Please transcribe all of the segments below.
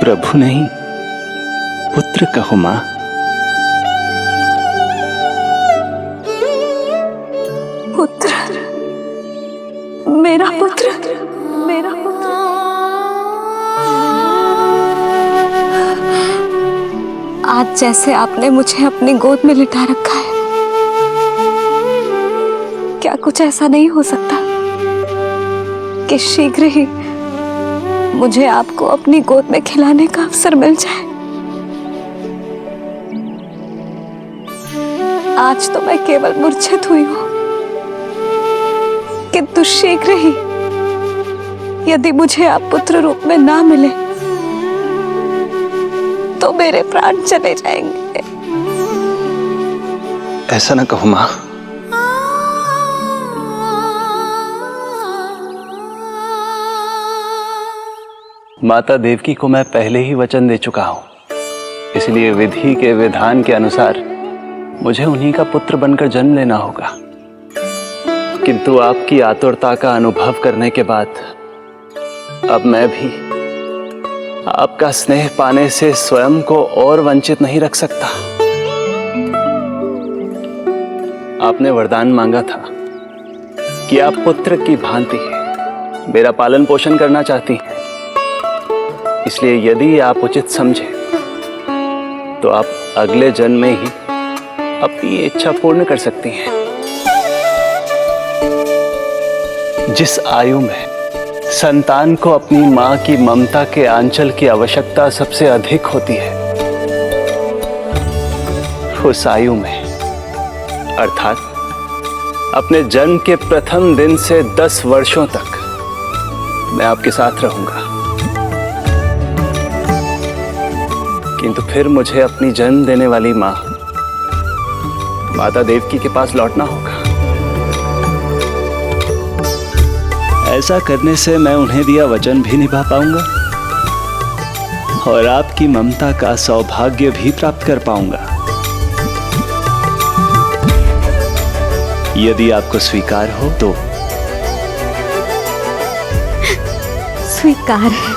प्रभु नहीं, पुत्र कहो मां। पुत्र, मेरा पुत्र, मेरा पुत्र। आज जैसे आपने मुझे अपनी गोद में लिटा रखा है, क्या कुछ ऐसा नहीं हो सकता कि शीघ्र ही मुझे आपको अपनी गोद में खिलाने का अवसर मिल जाए? आज तो मैं केवल मूर्छित हुई हूं, किंतु शीघ्र ही यदि मुझे आप पुत्र रूप में ना मिले तो मेरे प्राण चले जाएंगे। ऐसा ना कहो मां। माता देवकी को मैं पहले ही वचन दे चुका हूं, इसलिए विधि के विधान के अनुसार मुझे उन्हीं का पुत्र बनकर जन्म लेना होगा। किंतु आपकी आतुरता का अनुभव करने के बाद अब मैं भी आपका स्नेह पाने से स्वयं को और वंचित नहीं रख सकता। आपने वरदान मांगा था कि आप पुत्र की भांति मेरा पालन पोषण करना चाहती हैं, इसलिए यदि आप उचित समझे तो आप अगले जन्म में ही अपनी इच्छा पूर्ण कर सकती हैं। जिस आयु में संतान को अपनी मां की ममता के आंचल की आवश्यकता सबसे अधिक होती है, उस आयु में अर्थात अपने जन्म के प्रथम दिन से 10 वर्षों तक मैं आपके साथ रहूंगा। किंतु फिर मुझे अपनी जन्म देने वाली मां माता देवकी के पास लौटना होगा। ऐसा करने से मैं उन्हें दिया वचन भी निभा पाऊंगा और आपकी ममता का सौभाग्य भी प्राप्त कर पाऊंगा। यदि आपको स्वीकार हो तो। स्वीकार है,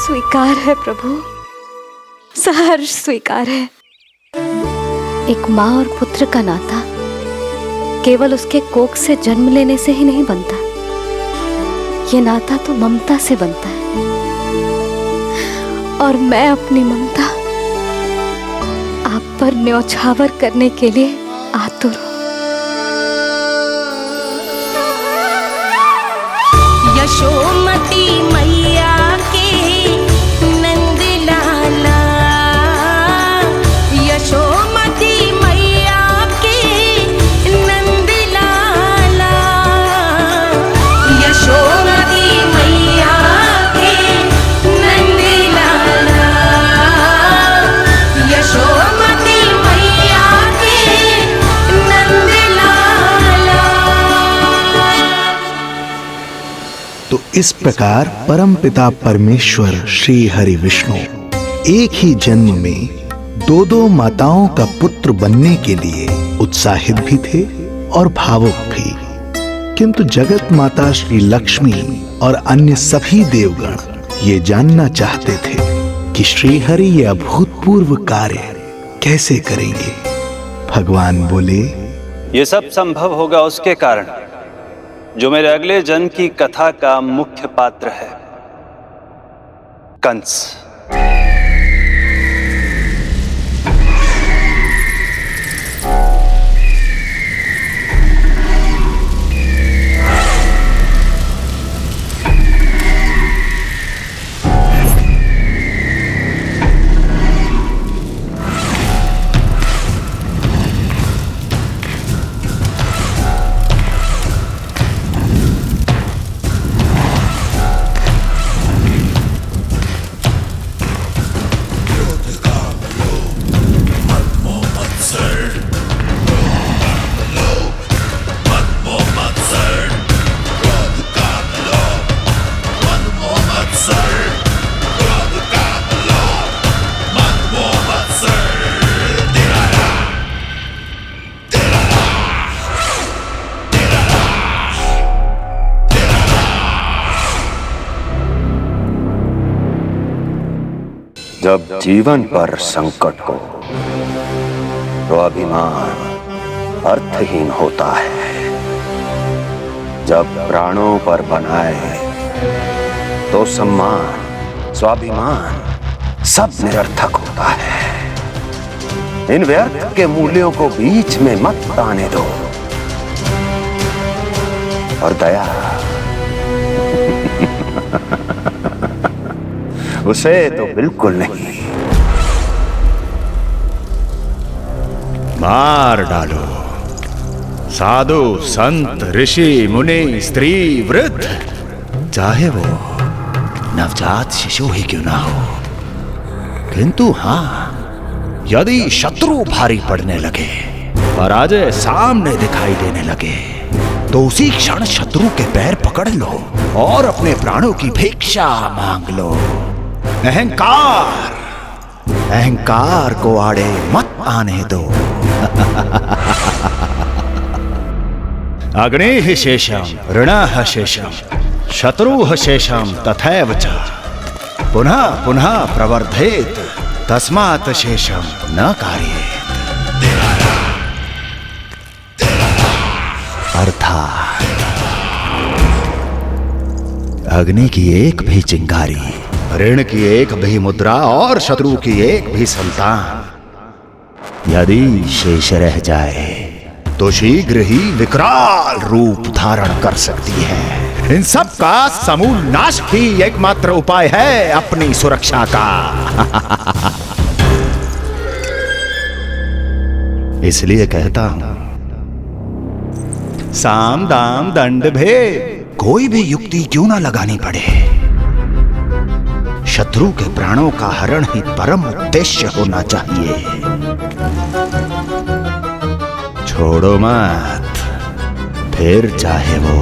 स्वीकार है प्रभु, सहर्ष स्वीकार है। एक माँ और पुत्र का नाता केवल उसके कोख से जन्म लेने से ही नहीं बनता, ये नाता तो ममता से बनता है, और मैं अपनी ममता आप पर न्यौछावर करने के लिए आतुर हूं। यशोमती मैया के नंद लाला, यशोमती मैया के नंद लाला, यशोमती मैया के नंद लाला, यशोमती मैया के नंद लाला। तो इस प्रकार परमपिता परमेश्वर श्री हरि विष्णु एक ही जन्म में दो माताओं का पुत्र बनने के लिए उत्साहित भी थे और भावुक भी। किंतु जगत माता श्री लक्ष्मी और अन्य सभी देवगण ये जानना चाहते थे कि श्री हरि ये अभूतपूर्व कार्य कैसे करेंगे। भगवान बोले, ये सब संभव होगा उसके कारण जो मेरे अगले जन्म की कथा का मुख्य पात्र है, कंस। जब जीवन पर संकट हो तो अभिमान अर्थहीन होता है। जब प्राणों पर बनाए तो सम्मान स्वाभिमान सब निरर्थक होता है। इन व्यर्थ के मूल्यों को बीच में मत आने दो। और दया उसे तो बिल्कुल नहीं। मार डालो साधु संत ऋषि मुनि स्त्री वृद्ध, चाहे वो नवजात शिशु ही क्यों ना हो। किंतु हां, यदि शत्रु भारी पड़ने लगे, पराजय सामने दिखाई देने लगे, तो उसी क्षण शत्रु के पैर पकड़ लो और अपने प्राणों की भिक्षा मांग लो। अहंकार को आड़े मत आने दो। अग्निः शेषम ऋणः शेषम शत्रुः शेषम तथैव च पुनः पुनः प्रवर्धेत तस्मात् शेषम न कार्येत। अर्थात अग्नि की एक भी चिंगारी, ऋण की एक भी मुद्रा और शत्रु की एक भी संतान यदि शेष रह जाए तो शीघ्र ही विकराल रूप धारण कर सकती है। इन सब का समूल नाश ही एकमात्र उपाय है अपनी सुरक्षा का। इसलिए कहता हूं, साम दाम दंड भेद कोई भी युक्ति क्यों ना लगानी पड़े, शत्रु के प्राणों का हरण ही परम उद्देश्य होना चाहिए। छोड़ो मत, फिर चाहे वो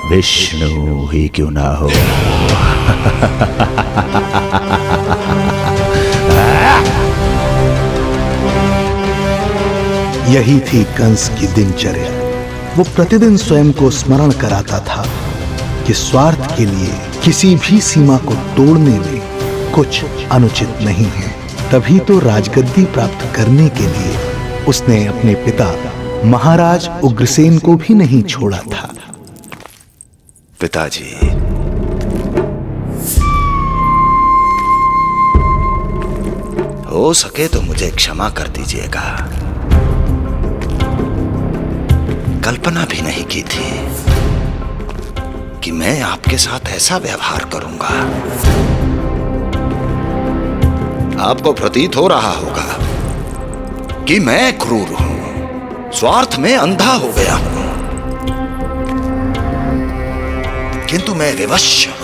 विष्णु ही क्यों ना हो। यही थी कंस की दिनचर्या। वो प्रतिदिन स्वयं को स्मरण कराता था कि स्वार्थ के लिए किसी भी सीमा को तोड़ने में कुछ अनुचित नहीं है। तभी तो राजगद्दी प्राप्त करने के लिए उसने अपने पिता महाराज उग्रसेन को भी नहीं छोड़ा था। पिताजी, हो सके तो मुझे क्षमा कर दीजिएगा। कल्पना भी नहीं की थी कि मैं आपके साथ ऐसा व्यवहार करूंगा। आपको प्रतीत हो रहा होगा कि मैं क्रूर हूं, स्वार्थ में अंधा हो गया हूं, किंतु मैं विवश हूं।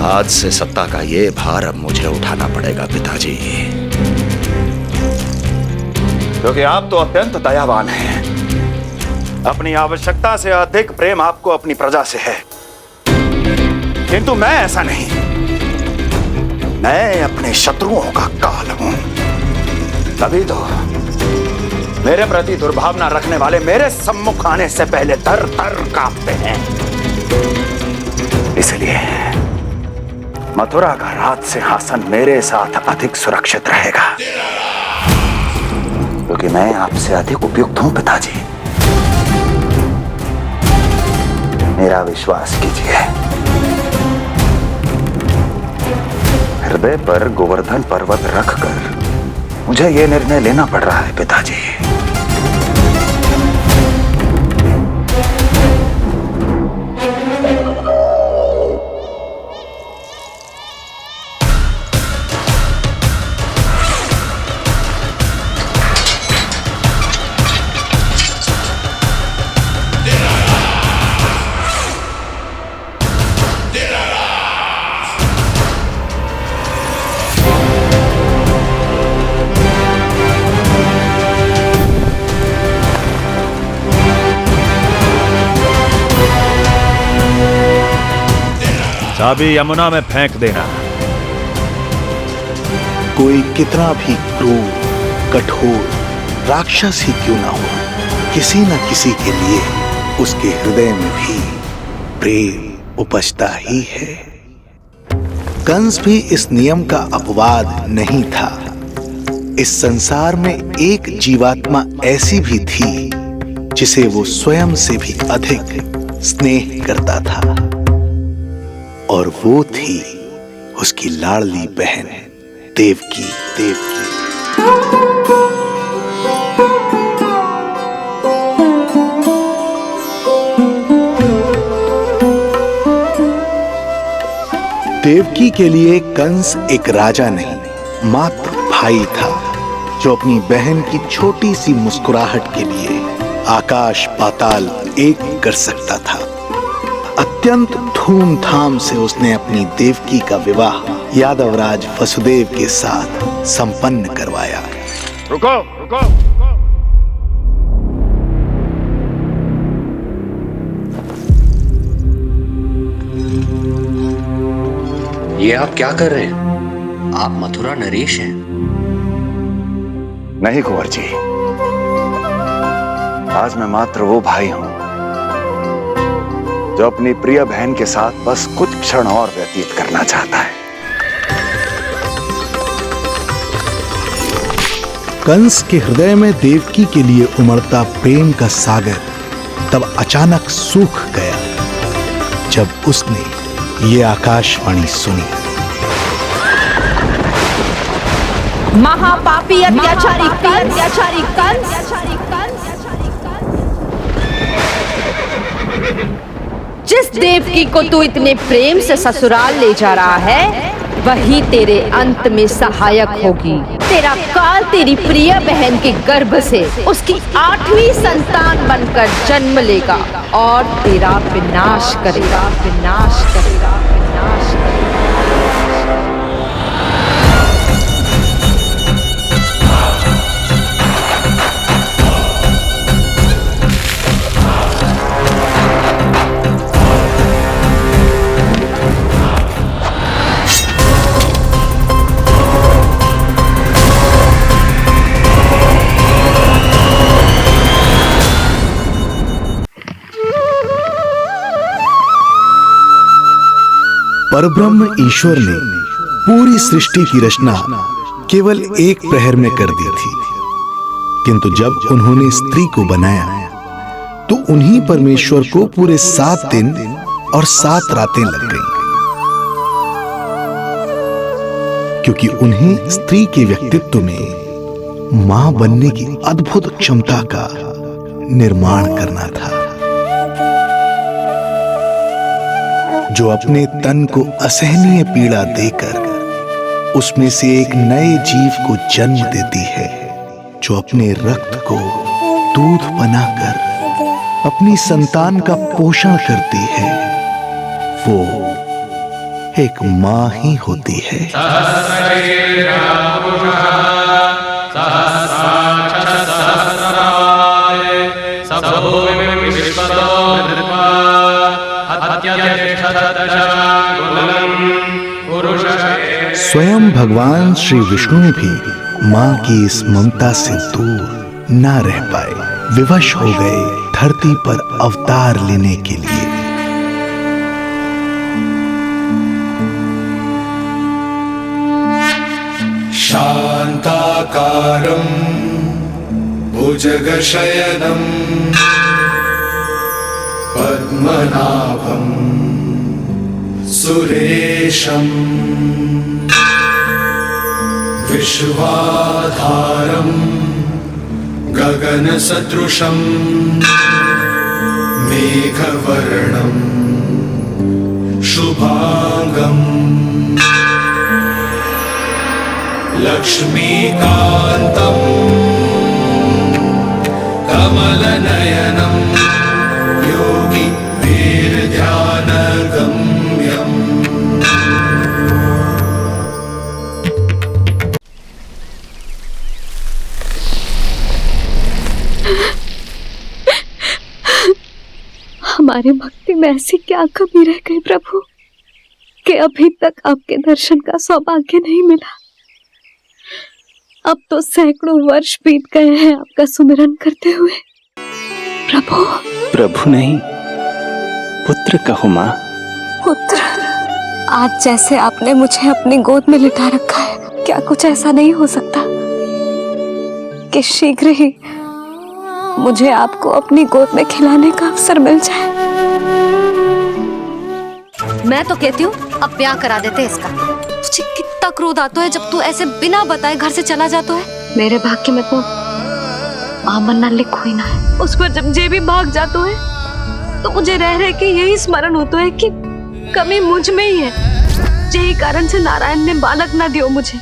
आज से सत्ता का ये भार अब मुझे उठाना पड़ेगा पिताजी, क्योंकि आप तो अत्यंत दयावान हैं। अपनी आवश्यकता से अधिक प्रेम आपको अपनी प्रजा से है, किंतु मैं ऐसा नहीं। मैं अपने शत्रुओं का काल हूं, तभी तो मेरे प्रति दुर्भावना रखने वाले मेरे सम्मुख आने से पहले थर थर कांपते हैं। इसलिए मथुरा का राज सिंहासन मेरे साथ अधिक सुरक्षित रहेगा, क्योंकि मैं आपसे अधिक उपयुक्त हूं पिताजी। मेरा विश्वास कीजिए। हृदय पर गोवर्धन पर्वत रखकर मुझे यह निर्णय लेना पड़ रहा है पिताजी। अभी यमुना में फेंक देना। कोई कितना भी क्रूर, कठोर राक्षस ही क्यों ना हो, किसी न किसी के लिए उसके हृदय में भी प्रेम उपजता ही है। कंस भी इस नियम का अपवाद नहीं था। इस संसार में एक जीवात्मा ऐसी भी थी जिसे वो स्वयं से भी अधिक स्नेह करता था, और वो थी उसकी लाडली बहन देवकी। देवकी के लिए कंस एक राजा नहीं, मात्र भाई था, जो अपनी बहन की छोटी सी मुस्कुराहट के लिए आकाश पाताल एक कर सकता था। अत्यंत धूमधाम से उसने अपनी देवकी का विवाह यादवराज वसुदेव के साथ संपन्न करवाया। रुको रुको, ये आप क्या कर रहे हैं? आप मथुरा नरेश हैं? नहीं कुंवर जी, आज मैं मात्र वो भाई हूं जो अपनी प्रिय बहन के साथ बस कुछ क्षण और व्यतीत करना चाहता है। कंस के हृदय में देवकी के लिए उमड़ता प्रेम का सागर तब अचानक सूख गया जब उसने ये आकाशवाणी सुनी। महापापी अत्याचारी कंस, जिस देवकी को तू इतने प्रेम से ससुराल ले जा रहा है, वही तेरे अंत में सहायक होगी। तेरा काल तेरी प्रिय बहन के गर्भ से उसकी 8वीं संतान बनकर जन्म लेगा और तेरा विनाश करेगा। परब्रह्म ईश्वर ने पूरी सृष्टि की रचना केवल एक प्रहर में कर दी थी, किंतु जब उन्होंने स्त्री को बनाया तो उन्हीं परमेश्वर को पूरे 7 दिन और 7 रातें लग गईं, क्योंकि उन्हें स्त्री के व्यक्तित्व में मां बनने की अद्भुत क्षमता का निर्माण करना था, जो अपने तन को असहनीय पीड़ा देकर उसमें से एक नए जीव को जन्म देती है, जो अपने रक्त को दूध बनाकर अपनी संतान का पोषण करती है। वो एक मां ही होती है। स्वयं भगवान श्री विष्णु भी मां की इस ममता से दूर ना रह पाए, विवश हो गए धरती पर अवतार लेने के लिए। शांताकारं भुजगशयनं पद्मनाभं सुरेशं विश्वाधारं गगनसदृशं मेघवर्णं शुभांगं लक्ष्मीकान्तं कमलनयनं योगी वीरध्यानगम्यम्। हमारे भक्ति में ऐसी क्या कमी रह गई प्रभु कि अभी तक आपके दर्शन का सौभाग्य नहीं मिला। अब तो सैकड़ों वर्ष बीत गए हैं आपका सुमिरन करते हुए। प्रभु। प्रभु नहीं, पुत्र कहो माँ। पुत्र, आज जैसे आपने मुझे अपनी गोद में लिटा रखा है, क्या कुछ ऐसा नहीं हो सकता कि शीघ्र ही मुझे आपको अपनी गोद में खिलाने का अवसर मिल जाए? मैं तो कहती हूँ अब ब्याह करा देते इसका। तुझे कितना क्रोध आता है जब तू ऐसे बिना बताए घर से चला जाता है। मेरे भाग्य में तो आमन्ना लिखो ही ना है। उस पर जब जे भी भाग जाता है तो मुझे रह रह के यही स्मरण होता है कि कमी मुझ में ही है। यही कारण से नारायण ने बालक ना दियो मुझे।